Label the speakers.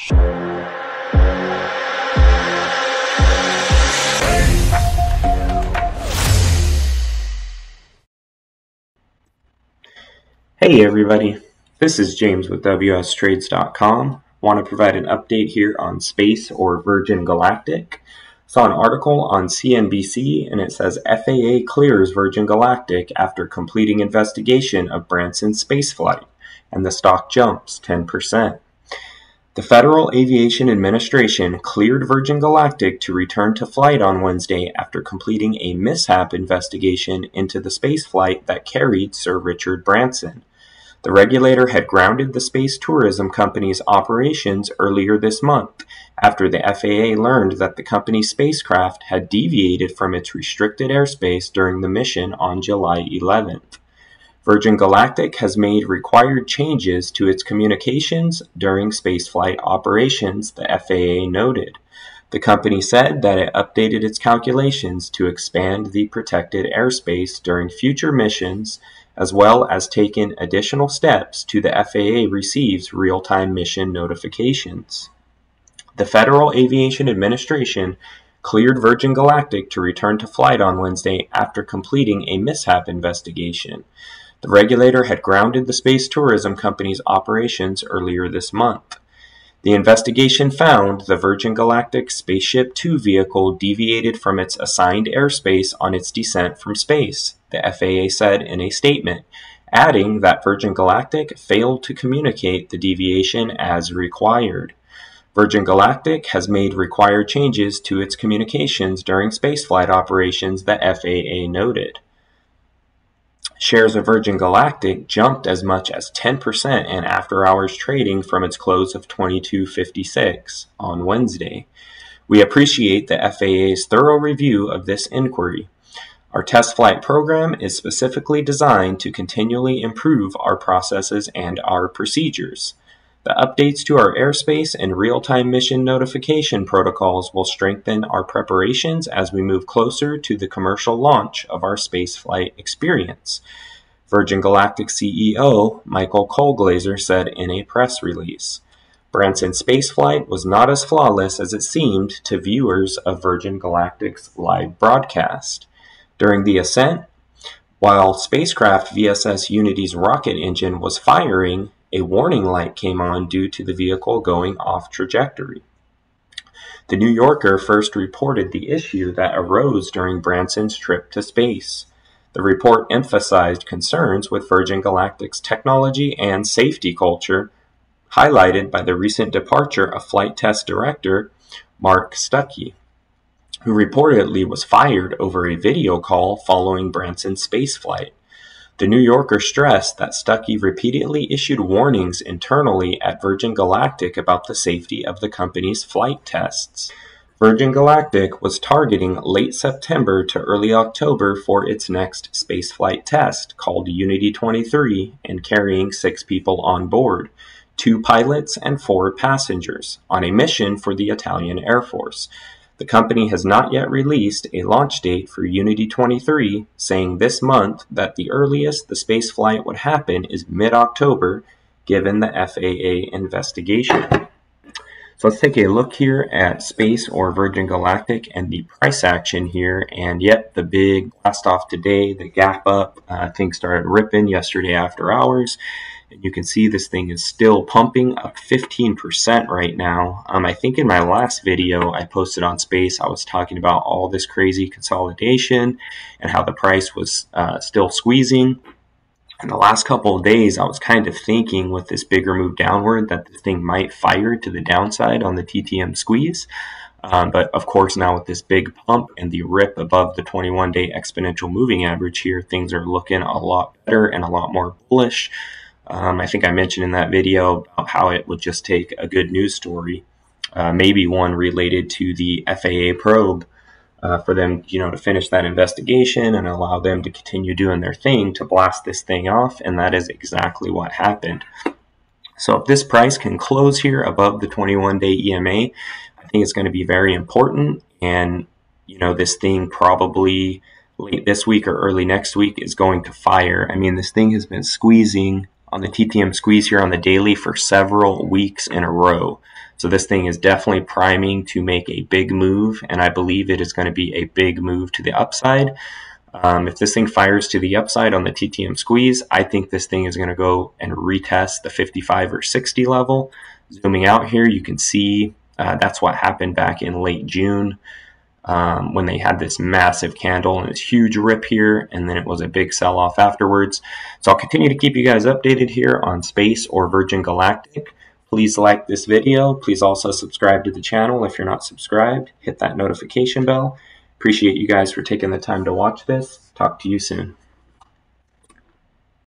Speaker 1: Hey everybody, this is James with wstrades.com. Want to provide an update here on Space or Virgin Galactic. Saw an article on CNBC and it says FAA clears Virgin Galactic after completing investigation of Branson spaceflight, and the stock jumps 10%. The Federal Aviation Administration cleared Virgin Galactic to return to flight on Wednesday after completing a mishap investigation into the spaceflight that carried Sir Richard Branson. The regulator had grounded the space tourism company's operations earlier this month after the FAA learned that the company's spacecraft had deviated from its restricted airspace during the mission on July 11th. Virgin Galactic has made required changes to its communications during spaceflight operations, the FAA noted. The company said that it updated its calculations to expand the protected airspace during future missions, as well as taken additional steps to the FAA receives real-time mission notifications. The Federal Aviation Administration cleared Virgin Galactic to return to flight on Wednesday after completing a mishap investigation. The regulator had grounded the space tourism company's operations earlier this month. The investigation found the Virgin Galactic Spaceship Two vehicle deviated from its assigned airspace on its descent from space, the FAA said in a statement, adding that Virgin Galactic failed to communicate the deviation as required. Virgin Galactic has made required changes to its communications during spaceflight operations, the FAA noted. Shares of Virgin Galactic jumped as much as 10% in after-hours trading from its close of $22.56 on Wednesday. We appreciate the FAA's thorough review of this inquiry. Our test flight program is specifically designed to continually improve our processes and our procedures. The updates to our airspace and real-time mission notification protocols will strengthen our preparations as we move closer to the commercial launch of our spaceflight experience, Virgin Galactic CEO Michael Colglazier said in a press release. Branson spaceflight was not as flawless as it seemed to viewers of Virgin Galactic's live broadcast. During the ascent, while spacecraft VSS Unity's rocket engine was firing, a warning light came on due to the vehicle going off trajectory. The New Yorker first reported the issue that arose during Branson's trip to space. The report emphasized concerns with Virgin Galactic's technology and safety culture, highlighted by the recent departure of flight test director Mark Stuckey, who reportedly was fired over a video call following Branson's spaceflight. The New Yorker stressed that Stuckey repeatedly issued warnings internally at Virgin Galactic about the safety of the company's flight tests. Virgin Galactic was targeting late September to early October for its next spaceflight test, called Unity 23, and carrying 6 people on board, 2 pilots and 4 passengers, on a mission for the Italian Air Force. The company has not yet released a launch date for Unity 23, saying this month that the earliest the spaceflight would happen is mid-October, given the FAA investigation. So let's take a look here at Space or Virgin Galactic and the price action here. And yep, the big blast off today, the gap up, things started ripping yesterday after hours. And you can see this thing is still pumping up 15% right now. I think in my last video I posted on Space, I was talking about all this crazy consolidation and how the price was still squeezing. In the last couple of days, I was kind of thinking with this bigger move downward that this thing might fire to the downside on the TTM squeeze. But of course, now with this big pump and the rip above the 21-day exponential moving average here, things are looking a lot better and a lot more bullish. I think I mentioned in that video about how it would just take a good news story, maybe one related to the FAA probe, for them, to finish that investigation and allow them to continue doing their thing to blast this thing off, and that is exactly what happened. So if this price can close here above the 21-day EMA, I think it's going to be very important, and this thing probably late this week or early next week is going to fire. I mean, this thing has been squeezing on the TTM squeeze here on the daily for several weeks in a row. So this thing is definitely priming to make a big move, and I believe it is going to be a big move to the upside. If this thing fires to the upside on the TTM squeeze, I think this thing is going to go and retest the 55 or 60 level. Zooming out here, you can see that's what happened back in late June when they had this massive candle and this huge rip here, and then it was a big sell-off afterwards. So I'll continue to keep you guys updated here on Space or Virgin Galactic. Please like this video. Please also subscribe to the channel if you're not subscribed. Hit that notification bell. Appreciate you guys for taking the time to watch this. Talk to you soon.